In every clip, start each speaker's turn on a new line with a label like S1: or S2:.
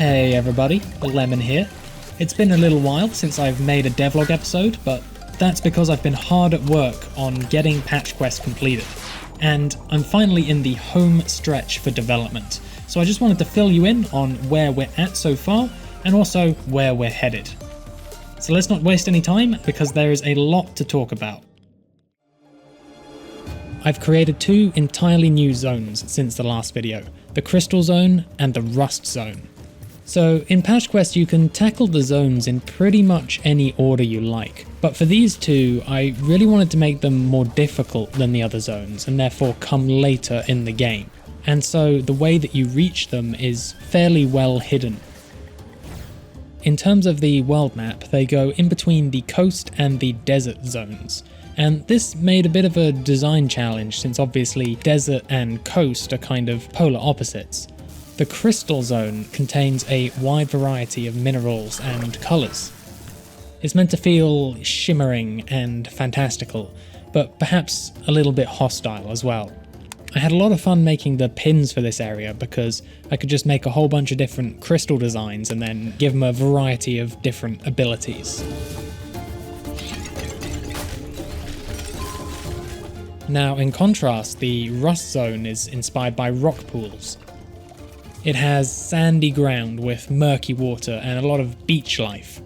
S1: Hey everybody, Lemon here. It's been a little while since I've made a devlog episode, but that's because I've been hard at work on getting Patch Quest completed. And I'm finally in the home stretch for development, so I just wanted to fill you in on where we're at so far, and also where we're headed. So let's not waste any time, because there is a lot to talk about. I've created two entirely new zones since the last video, the Crystal Zone and the Rust Zone. So in Patch Quest you can tackle the zones in pretty much any order you like, but for these two I really wanted to make them more difficult than the other zones and therefore come later in the game. And so the way that you reach them is fairly well hidden. In terms of the world map, they go in between the coast and the desert zones. And this made a bit of a design challenge since obviously desert and coast are kind of polar opposites. The Crystal Zone contains a wide variety of minerals and colours. It's meant to feel shimmering and fantastical, but perhaps a little bit hostile as well. I had a lot of fun making the pins for this area because I could just make a whole bunch of different crystal designs and then give them a variety of different abilities. Now in contrast, the Rust Zone is inspired by rock pools. It has sandy ground with murky water and a lot of beach life.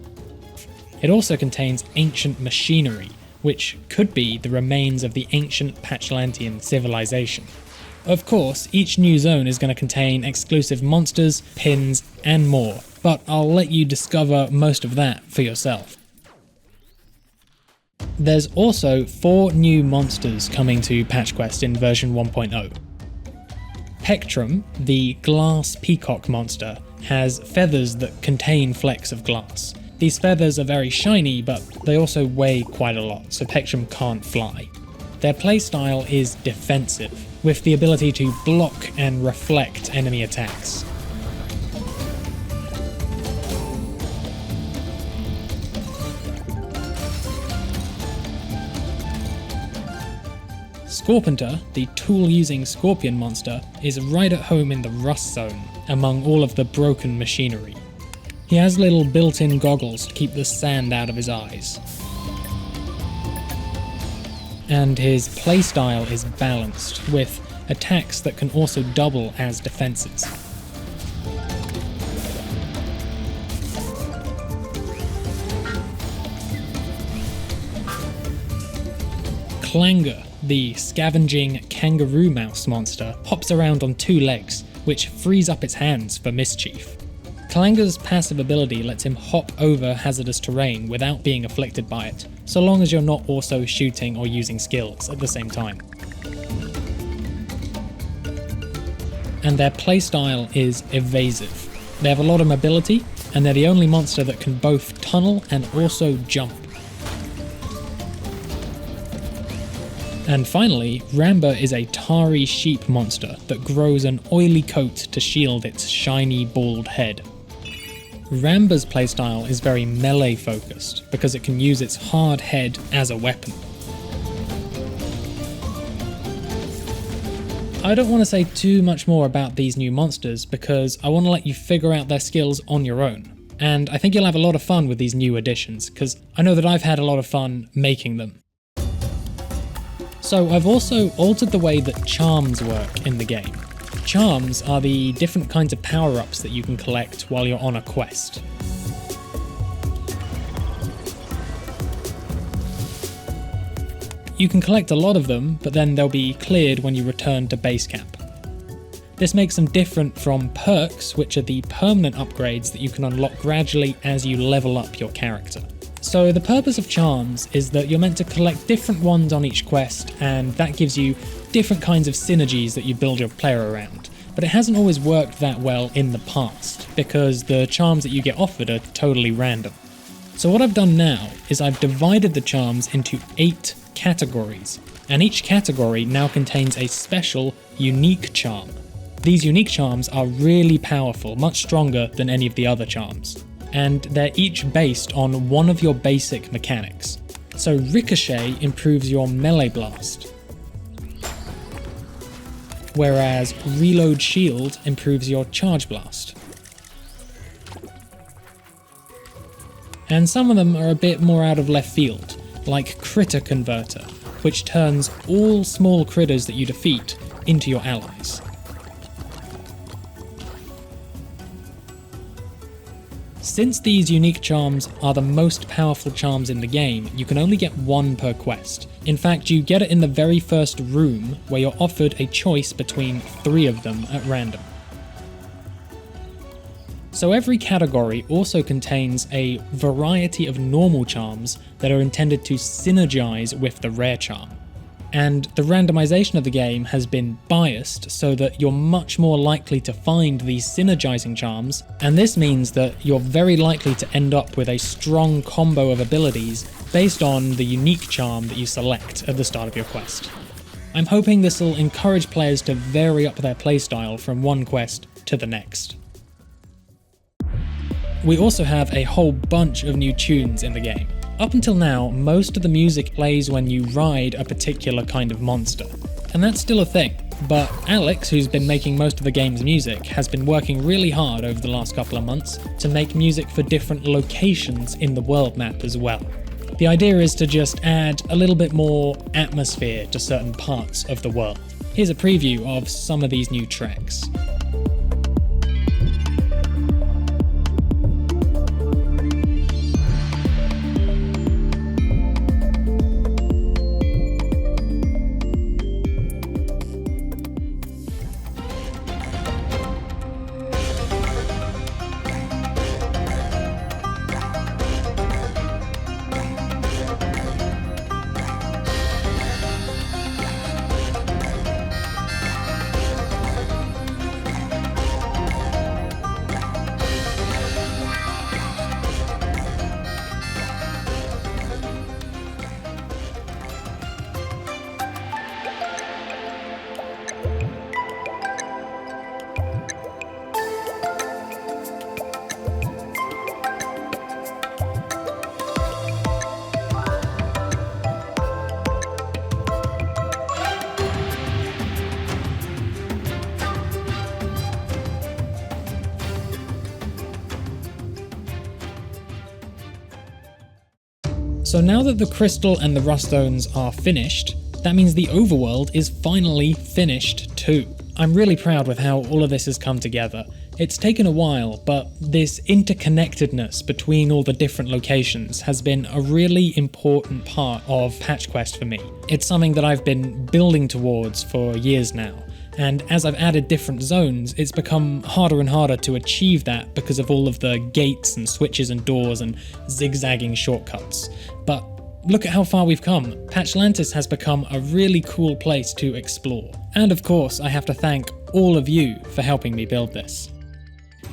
S1: It also contains ancient machinery, which could be the remains of the ancient Patchlantian civilization. Of course, each new zone is going to contain exclusive monsters, pins, and more, but I'll let you discover most of that for yourself. There's also 4 new monsters coming to Patch Quest in version 1.0. Pectrum, the glass peacock monster, has feathers that contain flecks of glass. These feathers are very shiny, but they also weigh quite a lot, so Pectrum can't fly. Their playstyle is defensive, with the ability to block and reflect enemy attacks. Scorpenter, the tool-using scorpion monster, is right at home in the Rust Zone, among all of the broken machinery. He has little built-in goggles to keep the sand out of his eyes. And his playstyle is balanced, with attacks that can also double as defenses. Clanger, the scavenging kangaroo mouse monster, hops around on 2 legs, which frees up its hands for mischief. Clanger's passive ability lets him hop over hazardous terrain without being afflicted by it, so long as you're not also shooting or using skills at the same time. And their playstyle is evasive. They have a lot of mobility, and they're the only monster that can both tunnel and also jump. And finally, Ramba is a tarry sheep monster that grows an oily coat to shield its shiny, bald head. Ramba's playstyle is very melee focused because it can use its hard head as a weapon. I don't want to say too much more about these new monsters because I want to let you figure out their skills on your own. And I think you'll have a lot of fun with these new additions because I know that I've had a lot of fun making them. So I've also altered the way that charms work in the game. Charms are the different kinds of power-ups that you can collect while you're on a quest. You can collect a lot of them, but then they'll be cleared when you return to base camp. This makes them different from perks, which are the permanent upgrades that you can unlock gradually as you level up your character. So the purpose of charms is that you're meant to collect different ones on each quest, and that gives you different kinds of synergies that you build your player around. But it hasn't always worked that well in the past, because the charms that you get offered are totally random. So what I've done now is I've divided the charms into 8 categories, and each category now contains a special, unique charm. These unique charms are really powerful, much stronger than any of the other charms. And they're each based on one of your basic mechanics. So Ricochet improves your melee blast, whereas Reload Shield improves your charge blast. and some of them are a bit more out of left field, like Critter Converter, which turns all small critters that you defeat into your allies. Since these unique charms are the most powerful charms in the game, you can only get one per quest. In fact, you get it in the very first room, where you're offered a choice between 3 of them at random. So every category also contains a variety of normal charms that are intended to synergize with the rare charm. And the randomization of the game has been biased so that you're much more likely to find these synergizing charms, and this means that you're very likely to end up with a strong combo of abilities based on the unique charm that you select at the start of your quest. I'm hoping this will encourage players to vary up their playstyle from one quest to the next. We also have a whole bunch of new tunes in the game. Up until now, most of the music plays when you ride a particular kind of monster, and that's still a thing, but Alex, who's been making most of the game's music, has been working really hard over the last couple of months to make music for different locations in the world map as well. The idea is to just add a little bit more atmosphere to certain parts of the world. Here's a preview of some of these new tracks. So now that the Crystal and the Rust zones are finished, that means the Overworld is finally finished too. I'm really proud with how all of this has come together. It's taken a while, but this interconnectedness between all the different locations has been a really important part of Patch Quest for me. It's something that I've been building towards for years now. And as I've added different zones, it's become harder and harder to achieve that because of all of the gates and switches and doors and zigzagging shortcuts. But look at how far we've come. Patchlantis has become a really cool place to explore. And of course, I have to thank all of you for helping me build this.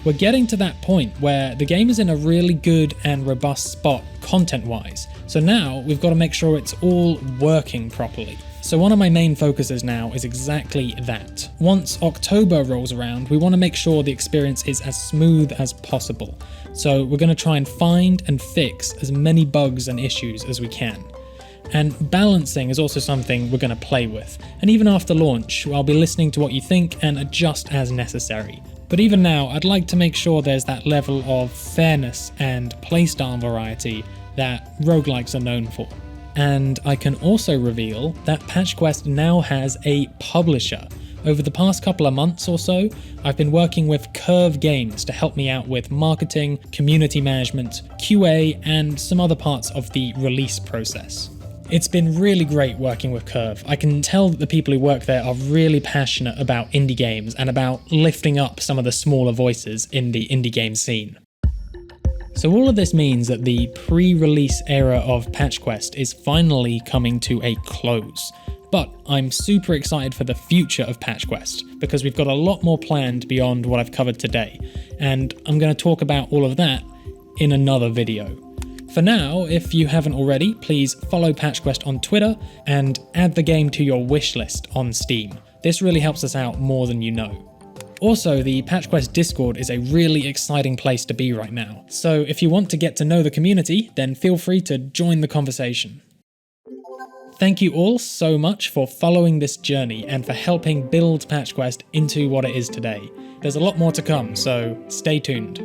S1: We're getting to that point where the game is in a really good and robust spot content-wise. So now we've got to make sure it's all working properly. So one of my main focuses now is exactly that. Once October rolls around, we want to make sure the experience is as smooth as possible. So we're going to try and find and fix as many bugs and issues as we can. And balancing is also something we're going to play with. And even after launch, I'll be listening to what you think and adjust as necessary. But even now, I'd like to make sure there's that level of fairness and playstyle variety that roguelikes are known for. And I can also reveal that Patch Quest now has a publisher. Over the past couple of months or so, I've been working with Curve Games to help me out with marketing, community management, QA, and some other parts of the release process. It's been really great working with Curve. I can tell that the people who work there are really passionate about indie games and about lifting up some of the smaller voices in the indie game scene. So all of this means that the pre-release era of Patch Quest is finally coming to a close. But I'm super excited for the future of Patch Quest, because we've got a lot more planned beyond what I've covered today, and I'm going to talk about all of that in another video. For now, if you haven't already, please follow Patch Quest on Twitter and add the game to your wishlist on Steam. This really helps us out more than you know. Also, the Patch Quest Discord is a really exciting place to be right now, so if you want to get to know the community, then feel free to join the conversation. Thank you all so much for following this journey and for helping build Patch Quest into what it is today. There's a lot more to come, so stay tuned.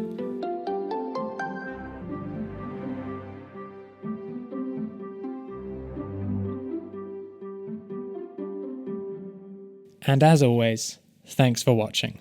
S1: And as always, thanks for watching.